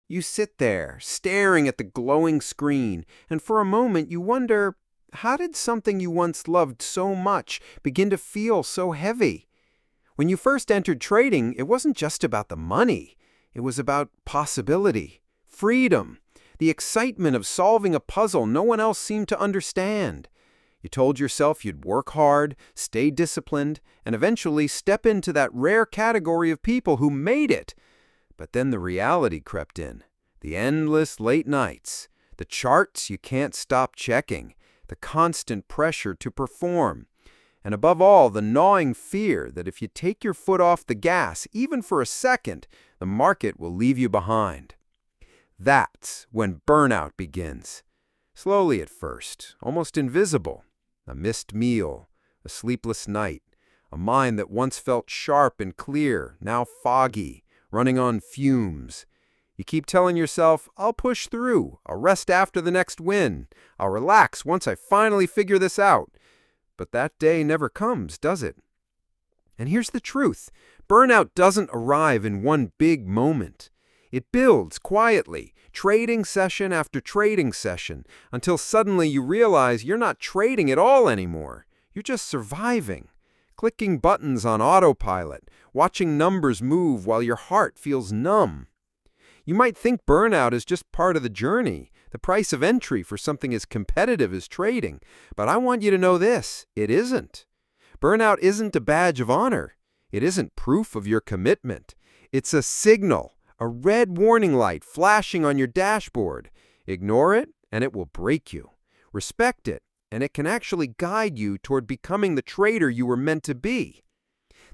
You sit there, staring at the glowing screen, and for a moment you wonder, how did something you once loved so much begin to feel so heavy? When you first entered trading, it wasn't just about the money. It was about possibility, freedom, the excitement of solving a puzzle no one else seemed to understand. You told yourself you'd work hard, stay disciplined, and eventually step into that rare category of people who made it. But then the reality crept in. The endless late nights, the charts you can't stop checking, the constant pressure to perform, and above all, the gnawing fear that if you take your foot off the gas, even for a second, the market will leave you behind. That's when burnout begins. Slowly at first, almost invisible. A missed meal, a sleepless night, a mind that once felt sharp and clear, now foggy, running on fumes. You keep telling yourself, I'll push through, I'll rest after the next win, I'll relax once I finally figure this out. But that day never comes, does it? And here's the truth. Burnout doesn't arrive in one big moment. It builds quietly, trading session after trading session, until suddenly you realize you're not trading at all anymore. You're just surviving, clicking buttons on autopilot, watching numbers move while your heart feels numb. You might think burnout is just part of the journey, the price of entry for something as competitive as trading, but I want you to know this, it isn't. Burnout isn't a badge of honor. It isn't proof of your commitment. It's a signal. A red warning light flashing on your dashboard. Ignore it, and it will break you. Respect it, and it can actually guide you toward becoming the trader you were meant to be.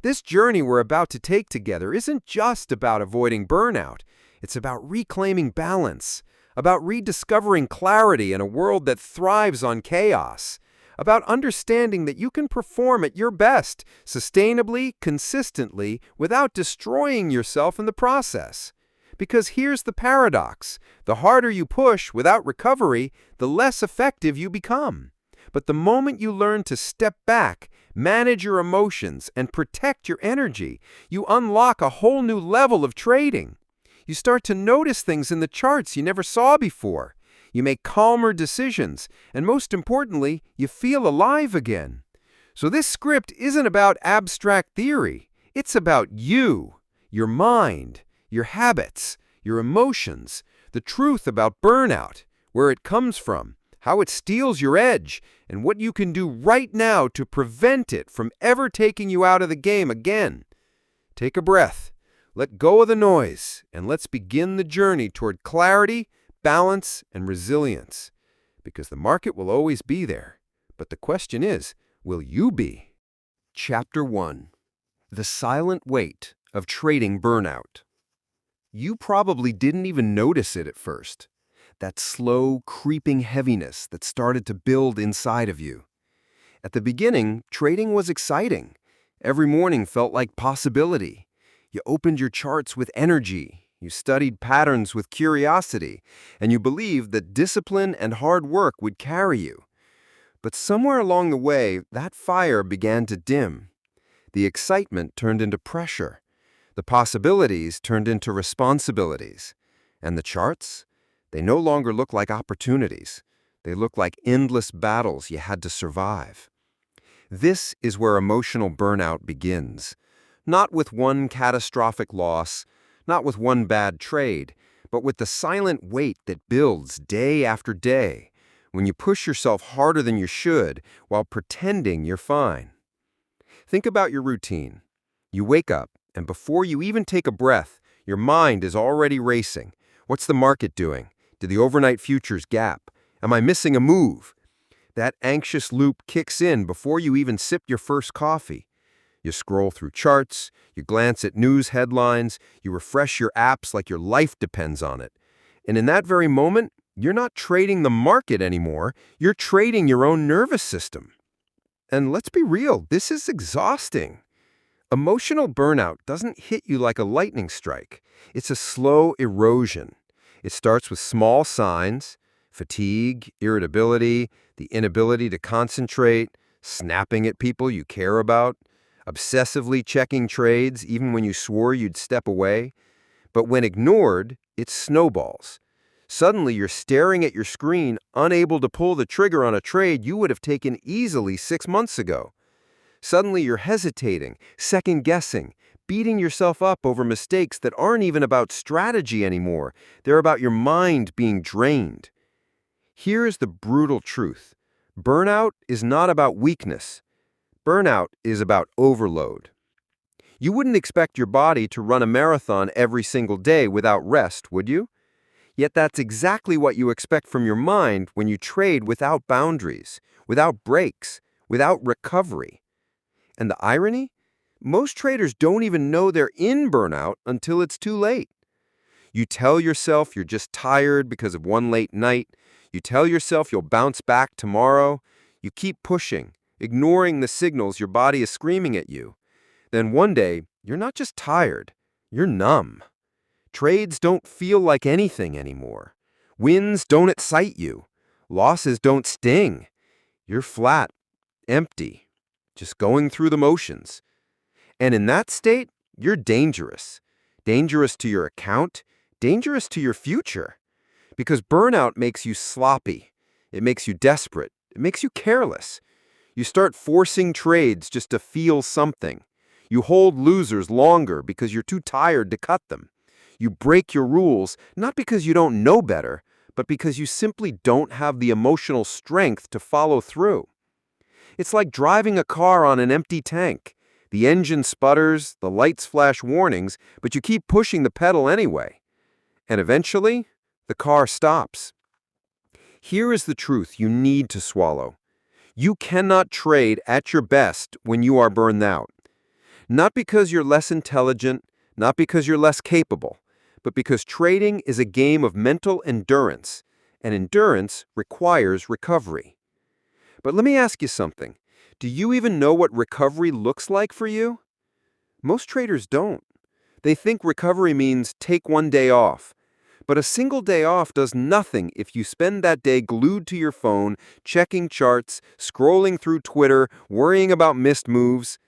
This journey we're about to take together isn't just about avoiding burnout. It's about reclaiming balance, about rediscovering clarity in a world that thrives on chaos, about understanding that you can perform at your best, sustainably, consistently, without destroying yourself in the process. Because here's the paradox. The harder you push without recovery, the less effective you become. But the moment you learn to step back, manage your emotions, and protect your energy, you unlock a whole new level of trading. You start to notice things in the charts you never saw before. You make calmer decisions, and most importantly, you feel alive again. So this script isn't about abstract theory. It's about you, your mind, your habits, your emotions, the truth about burnout, where it comes from, how it steals your edge, and what you can do right now to prevent it from ever taking you out of the game again. Take a breath, let go of the noise, and let's begin the journey toward clarity, balance, and resilience. Because the market will always be there. But the question is, will you be? Chapter 1. The Silent Weight of Trading Burnout. You probably didn't even notice it at first. That slow, creeping heaviness that started to build inside of you. At the beginning, trading was exciting. Every morning felt like possibility. You opened your charts with energy. You studied patterns with curiosity, and you believed that discipline and hard work would carry you. But somewhere along the way, that fire began to dim. The excitement turned into pressure. The possibilities turned into responsibilities. And the charts? They no longer look like opportunities. They look like endless battles you had to survive. This is where emotional burnout begins. Not with one catastrophic loss, not with one bad trade, but with the silent weight that builds day after day, when you push yourself harder than you should while pretending you're fine. Think about your routine. You wake up, and before you even take a breath, your mind is already racing. What's the market doing? Did the overnight futures gap? Am I missing a move? That anxious loop kicks in before you even sip your first coffee. You scroll through charts, you glance at news headlines, you refresh your apps like your life depends on it. And in that very moment, you're not trading the market anymore, you're trading your own nervous system. And let's be real, this is exhausting. Emotional burnout doesn't hit you like a lightning strike. It's a slow erosion. It starts with small signs: fatigue, irritability, the inability to concentrate, snapping at people you care about, obsessively checking trades even when you swore you'd step away. But when ignored, it snowballs. Suddenly, you're staring at your screen, unable to pull the trigger on a trade you would have taken easily 6 months ago. Suddenly, you're hesitating, second-guessing, beating yourself up over mistakes that aren't even about strategy anymore. They're about your mind being drained. Here's the brutal truth. Burnout is not about weakness. Burnout is about overload. You wouldn't expect your body to run a marathon every single day without rest, would you? Yet that's exactly what you expect from your mind when you trade without boundaries, without breaks, without recovery. And the irony? Most traders don't even know they're in burnout until it's too late. You tell yourself you're just tired because of one late night. You tell yourself you'll bounce back tomorrow. You keep pushing, ignoring the signals your body is screaming at you. Then one day, you're not just tired, you're numb. Trades don't feel like anything anymore. Wins don't excite you. Losses don't sting. You're flat, empty, just going through the motions. And in that state, you're dangerous. Dangerous to your account, dangerous to your future. Because burnout makes you sloppy. It makes you desperate. It makes you careless. You start forcing trades just to feel something. You hold losers longer because you're too tired to cut them. You break your rules, not because you don't know better, but because you simply don't have the emotional strength to follow through. It's like driving a car on an empty tank. The engine sputters, the lights flash warnings, but you keep pushing the pedal anyway. And eventually, the car stops. Here is the truth you need to swallow. You cannot trade at your best when you are burned out. Not because you're less intelligent, not because you're less capable, but because trading is a game of mental endurance, and endurance requires recovery. But let me ask you something. Do you even know what recovery looks like for you? Most traders don't. They think recovery means take one day off. But a single day off does nothing if you spend that day glued to your phone, checking charts, scrolling through Twitter, worrying about missed moves.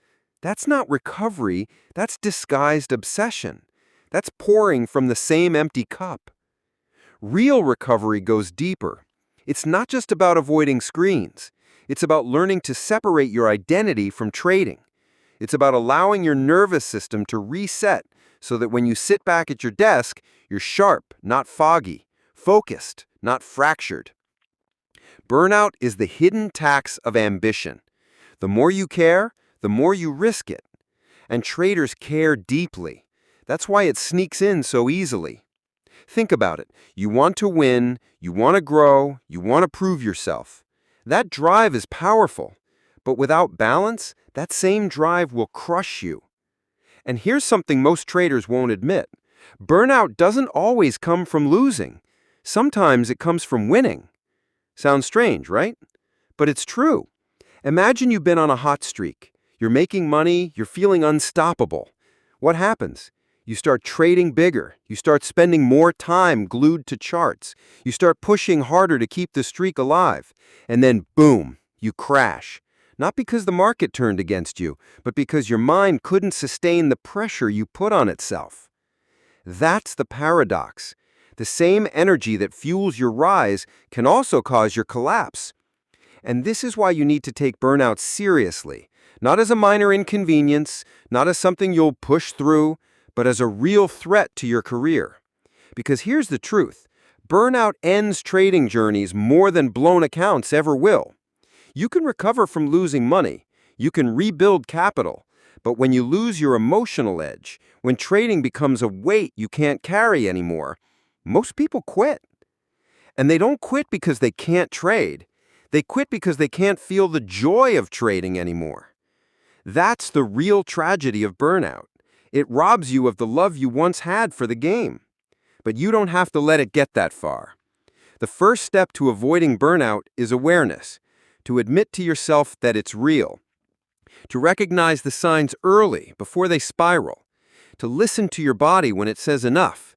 That's not recovery, that's disguised obsession. That's pouring from the same empty cup. Real recovery goes deeper. It's not just about avoiding screens. It's about learning to separate your identity from trading. It's about allowing your nervous system to reset so that when you sit back at your desk, you're sharp, not foggy, focused, not fractured. Burnout is the hidden tax of ambition. The more you care, the more you risk it. And traders care deeply. That's why it sneaks in so easily. Think about it. You want to win, you want to grow, you want to prove yourself. That drive is powerful. But without balance, that same drive will crush you. And here's something most traders won't admit. Burnout doesn't always come from losing. Sometimes it comes from winning. Sounds strange, right? But it's true. Imagine you've been on a hot streak. You're making money, you're feeling unstoppable. What happens? You start trading bigger. You start spending more time glued to charts. You start pushing harder to keep the streak alive. And then, boom, you crash. Not because the market turned against you, but because your mind couldn't sustain the pressure you put on itself. That's the paradox. The same energy that fuels your rise can also cause your collapse. And this is why you need to take burnout seriously, not as a minor inconvenience, not as something you'll push through, but as a real threat to your career. Because here's the truth. Burnout ends trading journeys more than blown accounts ever will. You can recover from losing money. You can rebuild capital. But when you lose your emotional edge, when trading becomes a weight you can't carry anymore, most people quit. And they don't quit because they can't trade. They quit because they can't feel the joy of trading anymore. That's the real tragedy of burnout. It robs you of the love you once had for the game. But you don't have to let it get that far. The first step to avoiding burnout is awareness, to admit to yourself that it's real, to recognize the signs early before they spiral, to listen to your body when it says enough,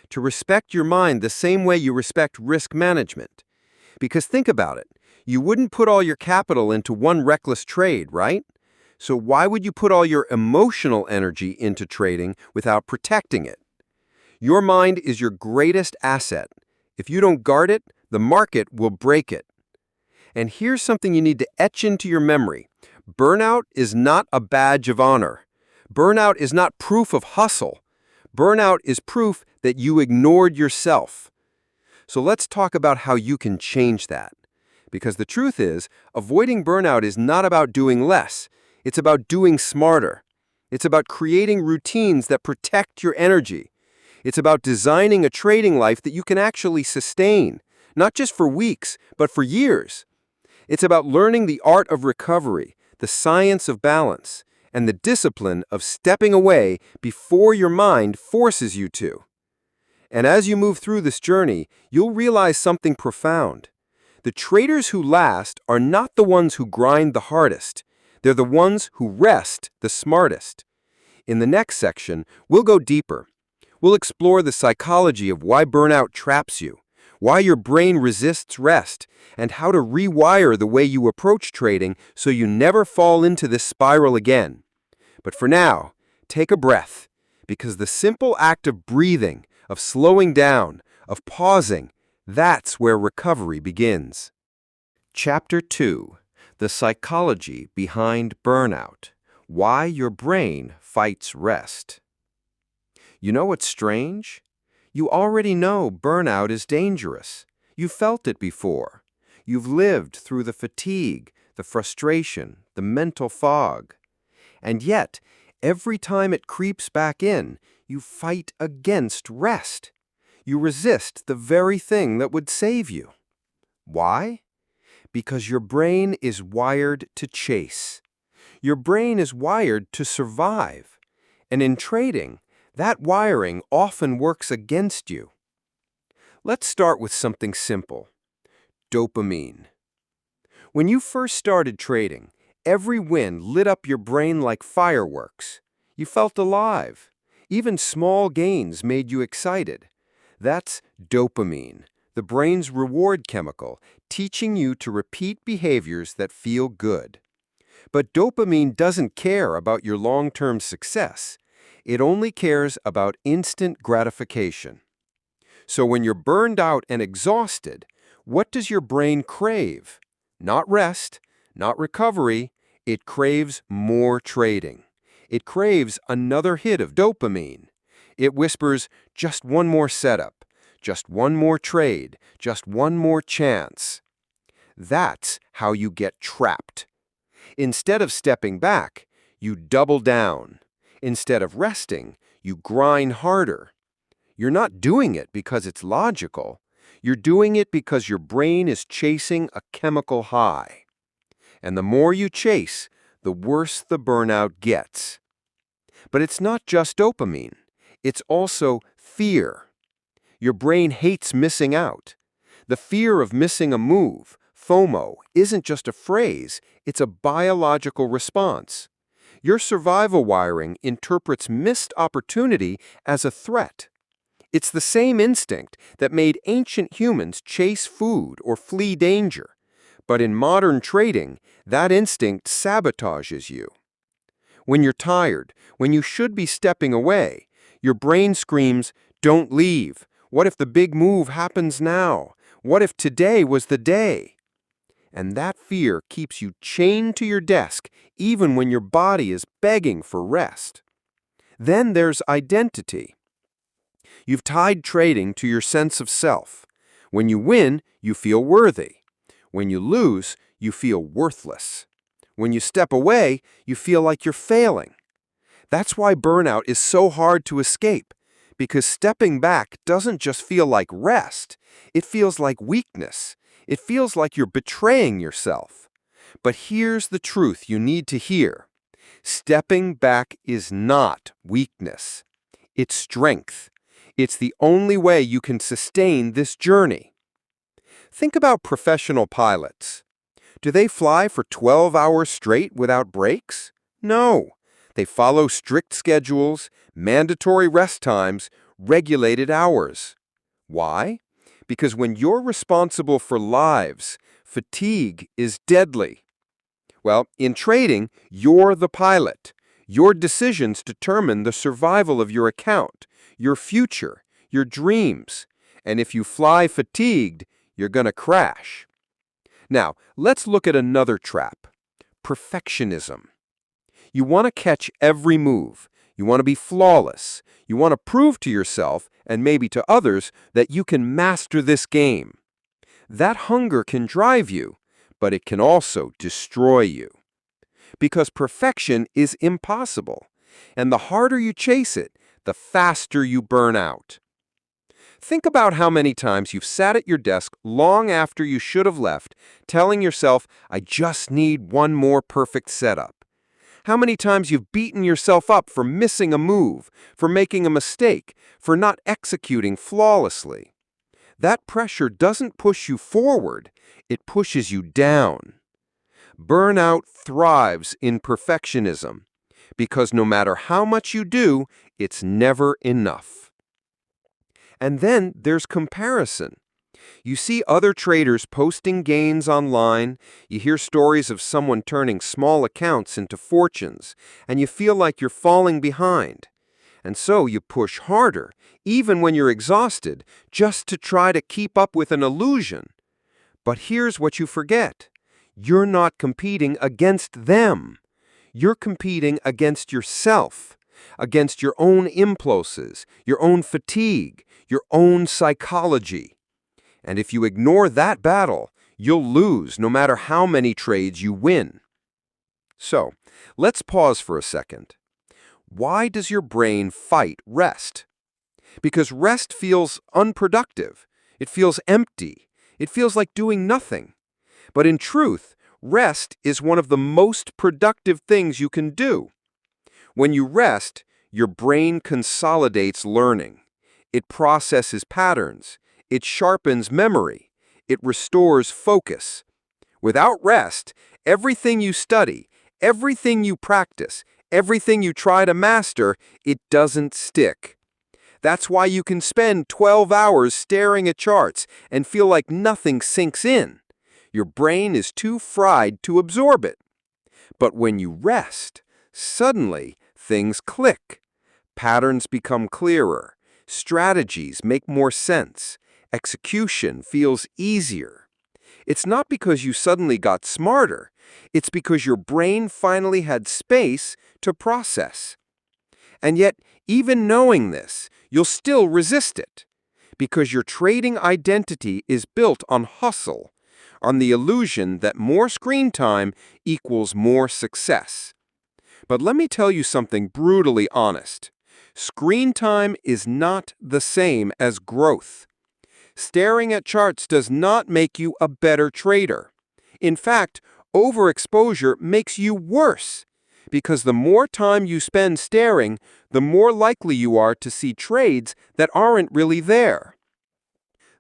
to respect your mind the same way you respect risk management. Because think about it, you wouldn't put all your capital into one reckless trade, right? So why would you put all your emotional energy into trading without protecting it? Your mind is your greatest asset. If you don't guard it, the market will break it. And here's something you need to etch into your memory. Burnout is not a badge of honor. Burnout is not proof of hustle. Burnout is proof that you ignored yourself. So let's talk about how you can change that. Because the truth is, avoiding burnout is not about doing less. It's about doing smarter. It's about creating routines that protect your energy. It's about designing a trading life that you can actually sustain, not just for weeks, but for years. It's about learning the art of recovery, the science of balance, and the discipline of stepping away before your mind forces you to. And as you move through this journey, you'll realize something profound. The traders who last are not the ones who grind the hardest. They're the ones who rest the smartest. In the next section, we'll go deeper. We'll explore the psychology of why burnout traps you, why your brain resists rest, and how to rewire the way you approach trading so you never fall into this spiral again. But for now, take a breath, because the simple act of breathing, of slowing down, of pausing, that's where recovery begins. Chapter 2: The Psychology Behind Burnout. Why Your Brain Fights Rest. You know what's strange? You already know burnout is dangerous. You've felt it before. You've lived through the fatigue, the frustration, the mental fog. And yet, every time it creeps back in, you fight against rest. You resist the very thing that would save you. Why? Because your brain is wired to chase. Your brain is wired to survive. And in trading, that wiring often works against you. Let's start with something simple: dopamine. When you first started trading, every win lit up your brain like fireworks. You felt alive. Even small gains made you excited. That's dopamine, the brain's reward chemical, teaching you to repeat behaviors that feel good. But dopamine doesn't care about your long-term success. It only cares about instant gratification. So when you're burned out and exhausted, what does your brain crave? Not rest, not recovery. It craves more trading. It craves another hit of dopamine. It whispers, just one more setup, just one more trade, just one more chance. That's how you get trapped. Instead of stepping back, you double down. Instead of resting, you grind harder. You're not doing it because it's logical. You're doing it because your brain is chasing a chemical high. And the more you chase, the worse the burnout gets. But it's not just dopamine. It's also fear. Your brain hates missing out. The fear of missing a move, FOMO, isn't just a phrase, it's a biological response. Your survival wiring interprets missed opportunity as a threat. It's the same instinct that made ancient humans chase food or flee danger. But in modern trading, that instinct sabotages you. When you're tired, when you should be stepping away, your brain screams, "Don't leave. What if the big move happens now? What if today was the day?" And that fear keeps you chained to your desk even when your body is begging for rest. Then there's identity. You've tied trading to your sense of self. When you win, you feel worthy. When you lose, you feel worthless. When you step away, you feel like you're failing. That's why burnout is so hard to escape, because stepping back doesn't just feel like rest, it feels like weakness. It feels like you're betraying yourself. But here's the truth you need to hear. Stepping back is not weakness. It's strength. It's the only way you can sustain this journey. Think about professional pilots. Do they fly for 12 hours straight without breaks? No. They follow strict schedules, mandatory rest times, regulated hours. Why? Because when you're responsible for lives, fatigue is deadly. Well, in trading, you're the pilot. Your decisions determine the survival of your account, your future, your dreams. And if you fly fatigued, you're going to crash. Now, let's look at another trap: perfectionism. You want to catch every move. You want to be flawless. You want to prove to yourself, and maybe to others, that you can master this game. That hunger can drive you, but it can also destroy you. Because perfection is impossible, and the harder you chase it, the faster you burn out. Think about how many times you've sat at your desk long after you should have left, telling yourself, "I just need one more perfect setup." How many times you've beaten yourself up for missing a move, for making a mistake, for not executing flawlessly. That pressure doesn't push you forward, it pushes you down. Burnout thrives in perfectionism, because no matter how much you do, it's never enough. And then there's comparison. You see other traders posting gains online, you hear stories of someone turning small accounts into fortunes, and you feel like you're falling behind. And so you push harder, even when you're exhausted, just to try to keep up with an illusion. But here's what you forget: you're not competing against them. You're competing against yourself, against your own impulses, your own fatigue, your own psychology. And if you ignore that battle, you'll lose no matter how many trades you win. So, let's pause for a second. Why does your brain fight rest? Because rest feels unproductive. It feels empty. It feels like doing nothing. But in truth, rest is one of the most productive things you can do. When you rest, your brain consolidates learning. It processes patterns. It sharpens memory. It restores focus. Without rest, everything you study, everything you practice, everything you try to master, it doesn't stick. That's why you can spend 12 hours staring at charts and feel like nothing sinks in. Your brain is too fried to absorb it. But when you rest, suddenly things click. Patterns become clearer. Strategies make more sense. Execution feels easier. It's not because you suddenly got smarter. It's because your brain finally had space to process. And yet, even knowing this, you'll still resist it. Because your trading identity is built on hustle, on the illusion that more screen time equals more success. But let me tell you something brutally honest. Screen time is not the same as growth. Staring at charts does not make you a better trader. In fact, overexposure makes you worse, because the more time you spend staring, the more likely you are to see trades that aren't really there.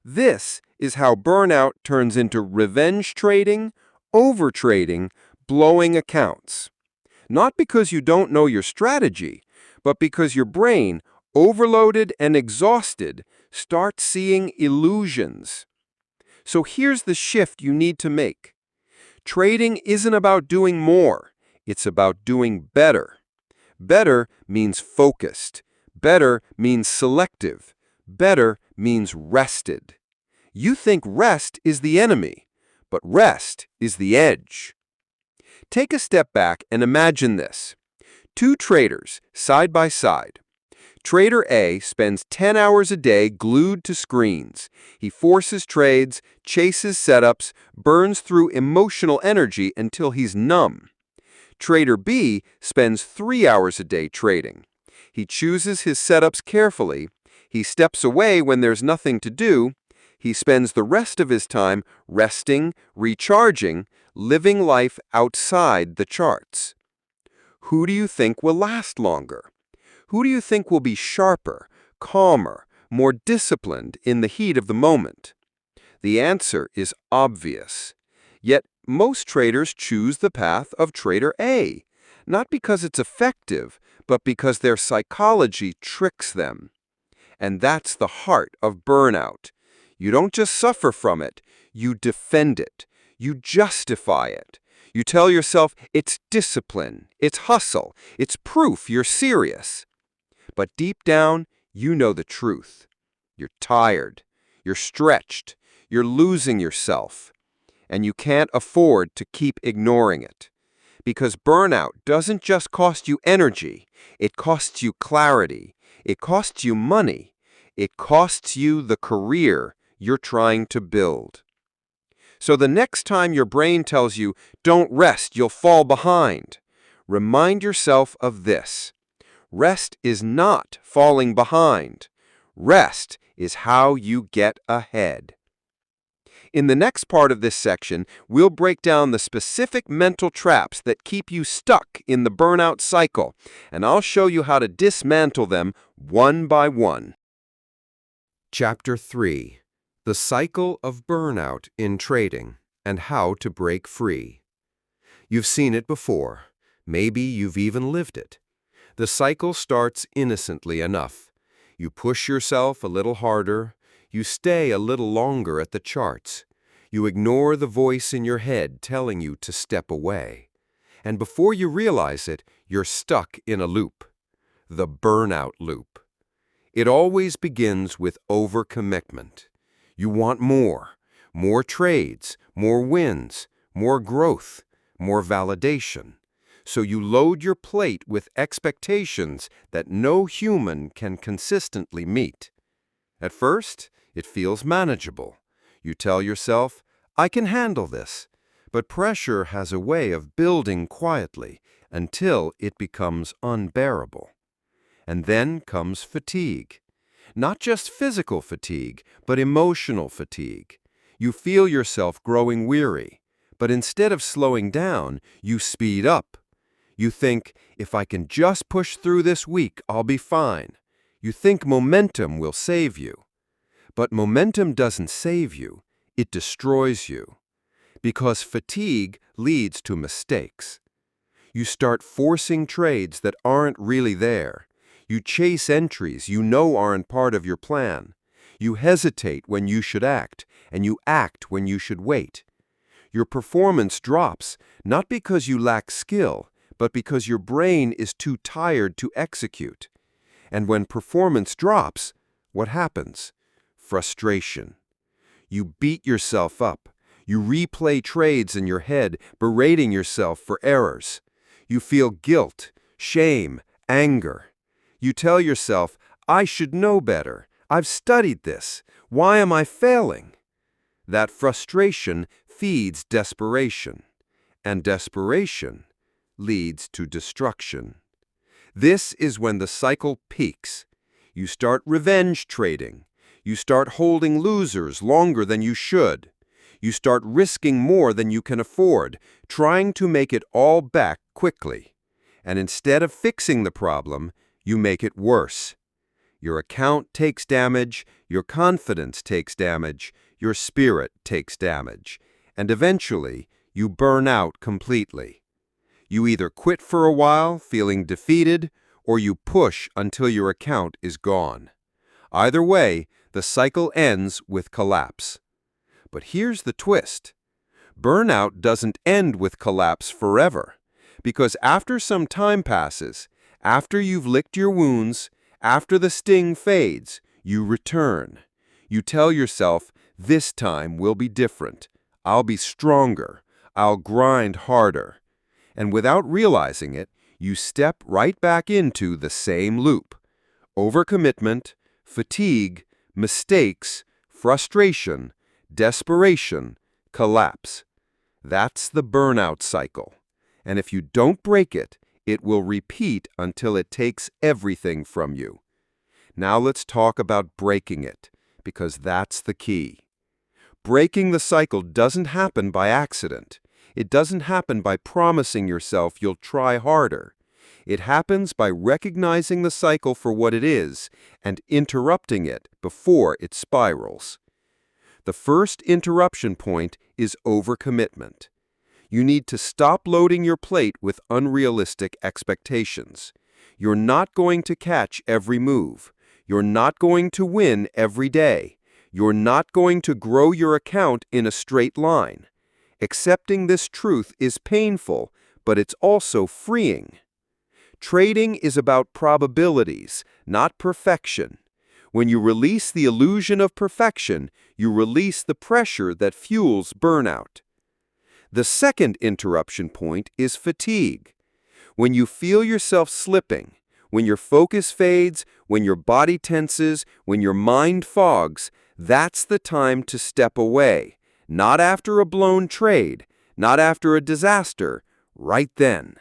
This is how burnout turns into revenge trading, overtrading, blowing accounts. Not because you don't know your strategy, but because your brain, overloaded and exhausted, starts seeing illusions. So here's the shift you need to make. Trading isn't about doing more, it's about doing better. Better means focused. Better means selective. Better means rested. You think rest is the enemy, but rest is the edge. Take a step back and imagine this. Two traders, side by side. Trader A spends 10 hours a day glued to screens. He forces trades, chases setups, burns through emotional energy until he's numb. Trader B spends 3 hours a day trading. He chooses his setups carefully. He steps away when there's nothing to do. He spends the rest of his time resting, recharging, living life outside the charts. Who do you think will last longer? Who do you think will be sharper, calmer, more disciplined in the heat of the moment? The answer is obvious. Yet most traders choose the path of Trader A, not because it's effective, but because their psychology tricks them. And that's the heart of burnout. You don't just suffer from it, you defend it. You justify it. You tell yourself it's discipline, it's hustle, it's proof you're serious. But deep down, you know the truth. You're tired. You're stretched. You're losing yourself. And you can't afford to keep ignoring it. Because burnout doesn't just cost you energy, it costs you clarity, it costs you money, it costs you the career you're trying to build. So the next time your brain tells you, don't rest, you'll fall behind, remind yourself of this. Rest is not falling behind. Rest is how you get ahead. In the next part of this section, we'll break down the specific mental traps that keep you stuck in the burnout cycle, and I'll show you how to dismantle them one by one. Chapter 3: The Cycle of Burnout in Trading and How to Break Free. You've seen it before. Maybe you've even lived it. The cycle starts innocently enough. You push yourself a little harder. You stay a little longer at the charts. You ignore the voice in your head telling you to step away. And before you realize it, you're stuck in a loop. The burnout loop. It always begins with overcommitment. You want more. More trades, more wins, more growth, more validation. So you load your plate with expectations that no human can consistently meet. At first, it feels manageable. You tell yourself, I can handle this. But pressure has a way of building quietly until it becomes unbearable. And then comes fatigue. Not just physical fatigue, but emotional fatigue. You feel yourself growing weary, but instead of slowing down, you speed up. You think, if I can just push through this week, I'll be fine. You think momentum will save you. But momentum doesn't save you, it destroys you. Because fatigue leads to mistakes. You start forcing trades that aren't really there. You chase entries you know aren't part of your plan. You hesitate when you should act, and you act when you should wait. Your performance drops, not because you lack skill, but because your brain is too tired to execute. And when performance drops, what happens? Frustration. You beat yourself up. You replay trades in your head, berating yourself for errors. You feel guilt, shame, anger. You tell yourself, I should know better. I've studied this. Why am I failing? That frustration feeds desperation, and desperation leads to destruction. This is when the cycle peaks. You start revenge trading. You start holding losers longer than you should. You start risking more than you can afford, trying to make it all back quickly. And instead of fixing the problem, you make it worse. Your account takes damage, your confidence takes damage, your spirit takes damage, and eventually you burn out completely. You either quit for a while, feeling defeated, or you push until your account is gone. Either way, the cycle ends with collapse. But here's the twist. Burnout doesn't end with collapse forever, because after some time passes, after you've licked your wounds, after the sting fades, you return. You tell yourself, this time will be different. I'll be stronger. I'll grind harder. And without realizing it, you step right back into the same loop. Overcommitment, fatigue, mistakes, frustration, desperation, collapse. That's the burnout cycle. And if you don't break it, it will repeat until it takes everything from you. Now let's talk about breaking it, because that's the key. Breaking the cycle doesn't happen by accident. It doesn't happen by promising yourself you'll try harder. It happens by recognizing the cycle for what it is and interrupting it before it spirals. The first interruption point is overcommitment. You need to stop loading your plate with unrealistic expectations. You're not going to catch every move. You're not going to win every day. You're not going to grow your account in a straight line. Accepting this truth is painful, but it's also freeing. Trading is about probabilities, not perfection. When you release the illusion of perfection, you release the pressure that fuels burnout. The second interruption point is fatigue. When you feel yourself slipping, when your focus fades, when your body tenses, when your mind fogs, that's the time to step away. Not after a blown trade, not after a disaster, right then.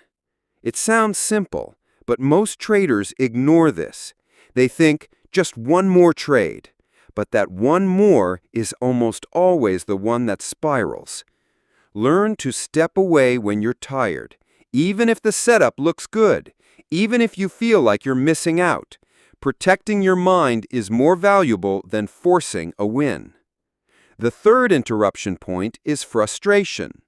It sounds simple, but most traders ignore this. They think, just one more trade. But that one more is almost always the one that spirals. Learn to step away when you're tired, even if the setup looks good, even if you feel like you're missing out. Protecting your mind is more valuable than forcing a win. The third interruption point is frustration.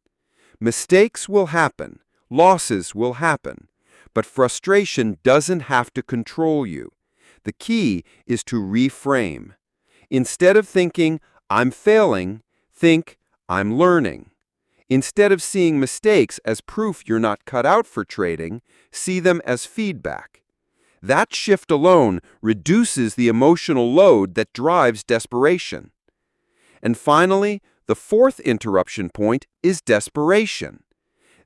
Mistakes will happen, losses will happen, but frustration doesn't have to control you. The key is to reframe. Instead of thinking, I'm failing, think, I'm learning. Instead of seeing mistakes as proof you're not cut out for trading, see them as feedback. That shift alone reduces the emotional load that drives desperation. And finally, the fourth interruption point is desperation.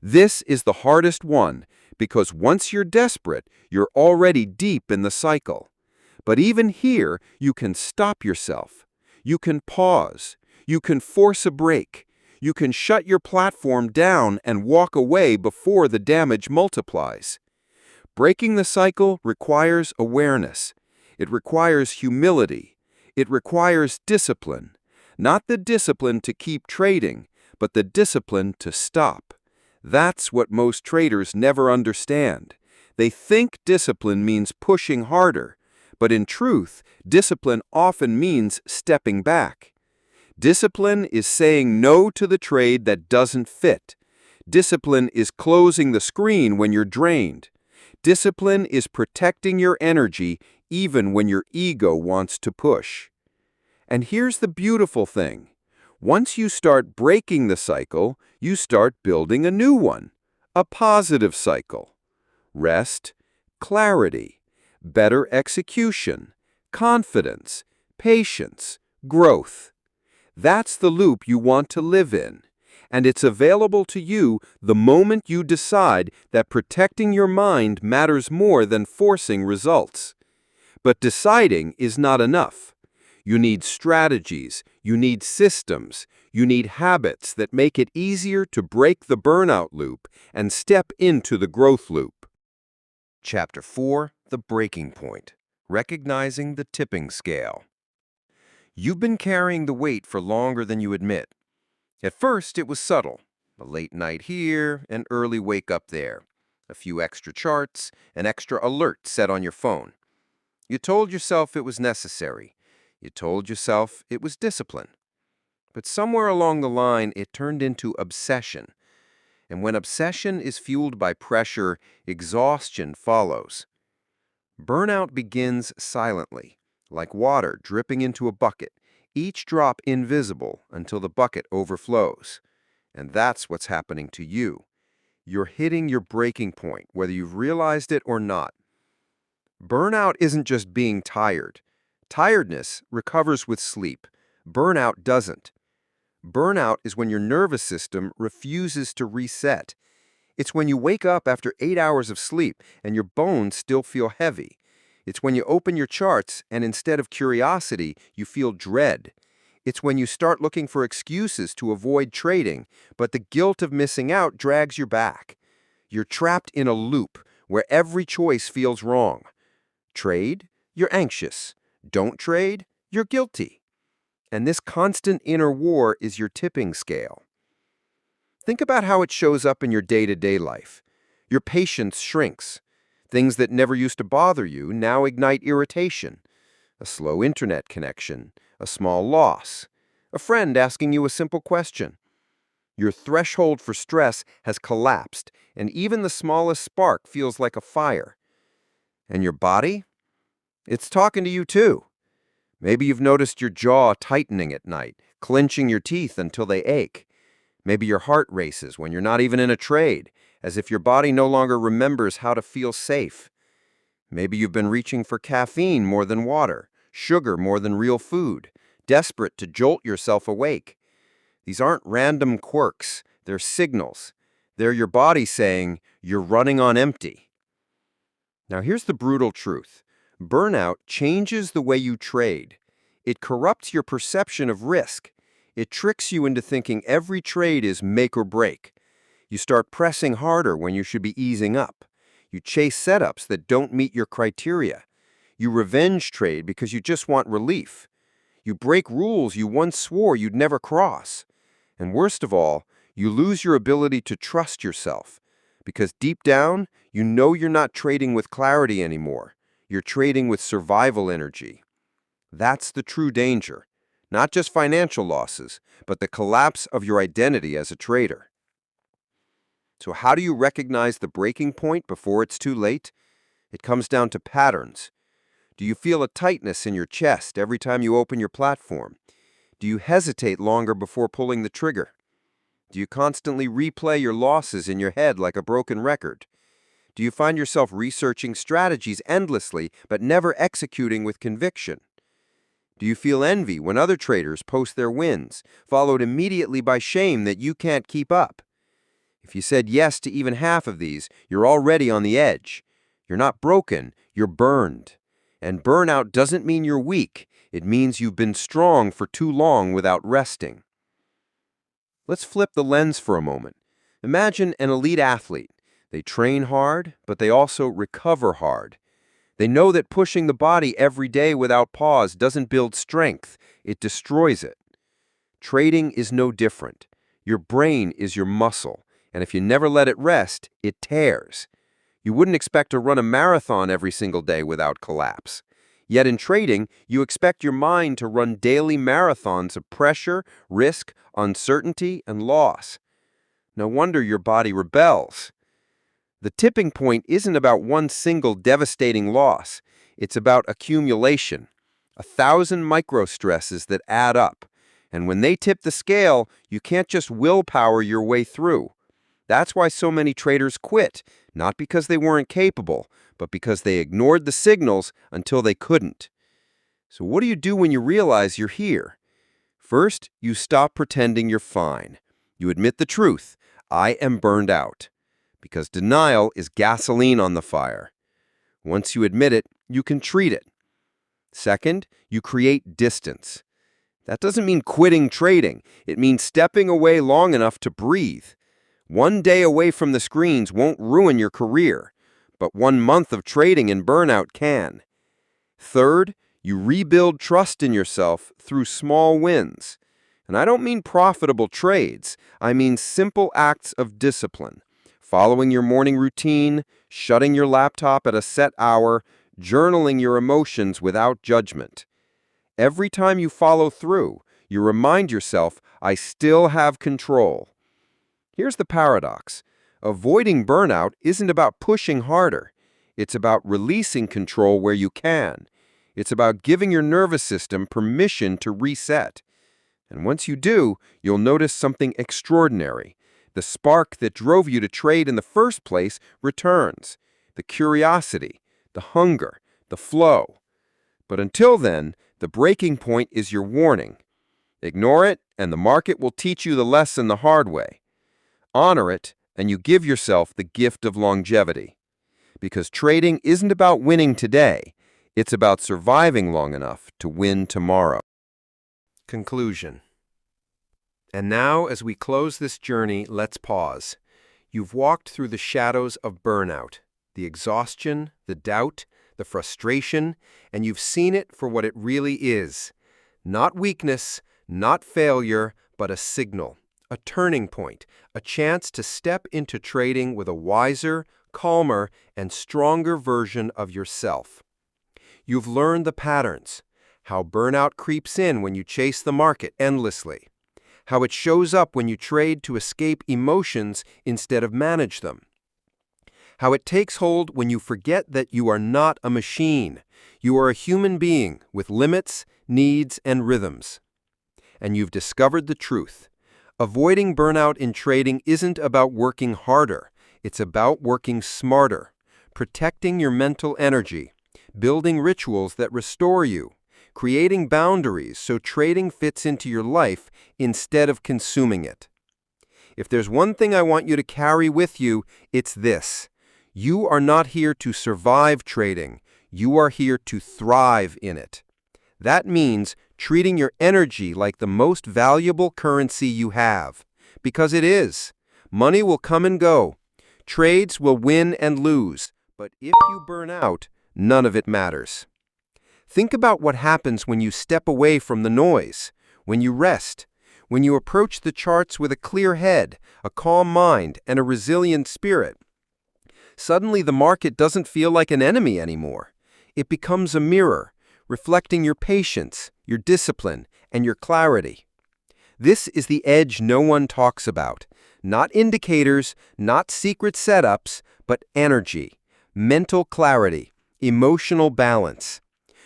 This is the hardest one because once you're desperate, you're already deep in the cycle. But even here, you can stop yourself. You can pause. You can force a break. You can shut your platform down and walk away before the damage multiplies. Breaking the cycle requires awareness. It requires humility. It requires discipline. Not the discipline to keep trading, but the discipline to stop. That's what most traders never understand. They think discipline means pushing harder, but in truth, discipline often means stepping back. Discipline is saying no to the trade that doesn't fit. Discipline is closing the screen when you're drained. Discipline is protecting your energy even when your ego wants to push. And here's the beautiful thing. Once you start breaking the cycle, you start building a new one, a positive cycle. Rest, clarity, better execution, confidence, patience, growth. That's the loop you want to live in, and it's available to you the moment you decide that protecting your mind matters more than forcing results. But deciding is not enough. You need strategies, you need systems, you need habits that make it easier to break the burnout loop and step into the growth loop. Chapter 4, The Breaking Point. Recognizing the Tipping Scale. You've been carrying the weight for longer than you admit. At first, it was subtle. A late night here, an early wake up there. A few extra charts, an extra alert set on your phone. You told yourself it was necessary. You told yourself it was discipline. But somewhere along the line, it turned into obsession. And when obsession is fueled by pressure, exhaustion follows. Burnout begins silently, like water dripping into a bucket, each drop invisible until the bucket overflows. And that's what's happening to you. You're hitting your breaking point, whether you've realized it or not. Burnout isn't just being tired. Tiredness recovers with sleep. Burnout doesn't. Burnout is when your nervous system refuses to reset. It's when you wake up after 8 hours of sleep and your bones still feel heavy. It's when you open your charts and instead of curiosity, you feel dread. It's when you start looking for excuses to avoid trading, but the guilt of missing out drags you back. You're trapped in a loop where every choice feels wrong. Trade, you're anxious. Don't trade, you're guilty. And this constant inner war is your tipping scale. Think about how it shows up in your day-to-day life. Your patience shrinks. Things that never used to bother you now ignite irritation. A slow internet connection, a small loss, a friend asking you a simple question. Your threshold for stress has collapsed, and even the smallest spark feels like a fire. And your body? It's talking to you too. Maybe you've noticed your jaw tightening at night, clenching your teeth until they ache. Maybe your heart races when you're not even in a trade, as if your body no longer remembers how to feel safe. Maybe you've been reaching for caffeine more than water, sugar more than real food, desperate to jolt yourself awake. These aren't random quirks, they're signals. They're your body saying, you're running on empty. Now here's the brutal truth. Burnout changes the way you trade. It corrupts your perception of risk. It tricks you into thinking every trade is make or break. You start pressing harder when you should be easing up. You chase setups that don't meet your criteria. You revenge trade because you just want relief. You break rules you once swore you'd never cross. And worst of all, you lose your ability to trust yourself. Because deep down, you know you're not trading with clarity anymore. You're trading with survival energy. That's the true danger. Not just financial losses, but the collapse of your identity as a trader. So how do you recognize the breaking point before it's too late? It comes down to patterns. Do you feel a tightness in your chest every time you open your platform? Do you hesitate longer before pulling the trigger? Do you constantly replay your losses in your head like a broken record? Do you find yourself researching strategies endlessly but never executing with conviction? Do you feel envy when other traders post their wins, followed immediately by shame that you can't keep up? If you said yes to even half of these, you're already on the edge. You're not broken, you're burned. And burnout doesn't mean you're weak. It means you've been strong for too long without resting. Let's flip the lens for a moment. Imagine an elite athlete. They train hard, but they also recover hard. They know that pushing the body every day without pause doesn't build strength, it destroys it. Trading is no different. Your brain is your muscle, and if you never let it rest, it tears. You wouldn't expect to run a marathon every single day without collapse. Yet in trading, you expect your mind to run daily marathons of pressure, risk, uncertainty, and loss. No wonder your body rebels. The tipping point isn't about one single devastating loss. It's about accumulation. 1,000 micro-stresses that add up. And when they tip the scale, you can't just willpower your way through. That's why so many traders quit, not because they weren't capable, but because they ignored the signals until they couldn't. So what do you do when you realize you're here? First, you stop pretending you're fine. You admit the truth. I am burned out. Because denial is gasoline on the fire. Once you admit it, you can treat it. Second, you create distance. That doesn't mean quitting trading. It means stepping away long enough to breathe. One day away from the screens won't ruin your career, but 1 month of trading in burnout can. Third, you rebuild trust in yourself through small wins. And I don't mean profitable trades. I mean simple acts of discipline. Following your morning routine, shutting your laptop at a set hour, journaling your emotions without judgment. Every time you follow through, you remind yourself, I still have control. Here's the paradox. Avoiding burnout isn't about pushing harder. It's about releasing control where you can. It's about giving your nervous system permission to reset. And once you do, you'll notice something extraordinary. The spark that drove you to trade in the first place returns. The curiosity, the hunger, the flow. But until then, the breaking point is your warning. Ignore it, and the market will teach you the lesson the hard way. Honor it, and you give yourself the gift of longevity. Because trading isn't about winning today. It's about surviving long enough to win tomorrow. Conclusion. And now, as we close this journey, let's pause. You've walked through the shadows of burnout, the exhaustion, the doubt, the frustration, and you've seen it for what it really is. Not weakness, not failure, but a signal, a turning point, a chance to step into trading with a wiser, calmer, and stronger version of yourself. You've learned the patterns, how burnout creeps in when you chase the market endlessly, how it shows up when you trade to escape emotions instead of manage them, how it takes hold when you forget that you are not a machine. You are a human being with limits, needs, and rhythms. And you've discovered the truth. Avoiding burnout in trading isn't about working harder. It's about working smarter, protecting your mental energy, building rituals that restore you, creating boundaries so trading fits into your life instead of consuming it. If there's one thing I want you to carry with you, it's this. You are not here to survive trading. You are here to thrive in it. That means treating your energy like the most valuable currency you have. Because it is. Money will come and go. Trades will win and lose. But if you burn out, none of it matters. Think about what happens when you step away from the noise, when you rest, when you approach the charts with a clear head, a calm mind, and a resilient spirit. Suddenly the market doesn't feel like an enemy anymore. It becomes a mirror, reflecting your patience, your discipline, and your clarity. This is the edge no one talks about. Not indicators, not secret setups, but energy, mental clarity, emotional balance.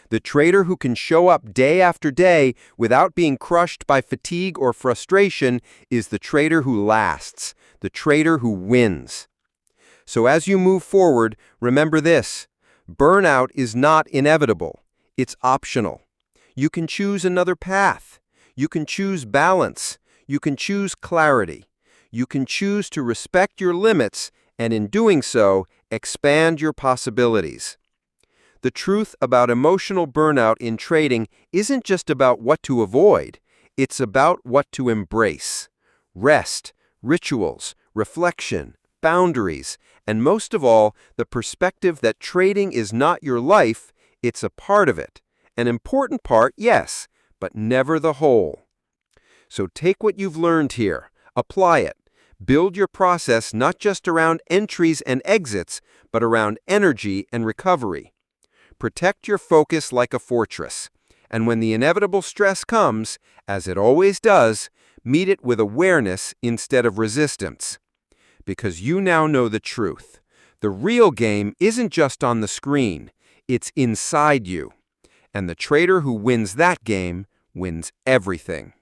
The trader who can show up day after day without being crushed by fatigue or frustration is the trader who lasts, the trader who wins. So as you move forward, remember this. Burnout is not inevitable. It's optional. You can choose another path. You can choose balance. You can choose clarity. You can choose to respect your limits and in doing so, expand your possibilities. The truth about emotional burnout in trading isn't just about what to avoid, it's about what to embrace. Rest, rituals, reflection, boundaries, and most of all, the perspective that trading is not your life, it's a part of it. An important part, yes, but never the whole. So take what you've learned here, apply it. Build your process not just around entries and exits, but around energy and recovery. Protect your focus like a fortress, and when the inevitable stress comes, as it always does, meet it with awareness instead of resistance. Because you now know the truth. The real game isn't just on the screen, it's inside you. And the trader who wins that game wins everything.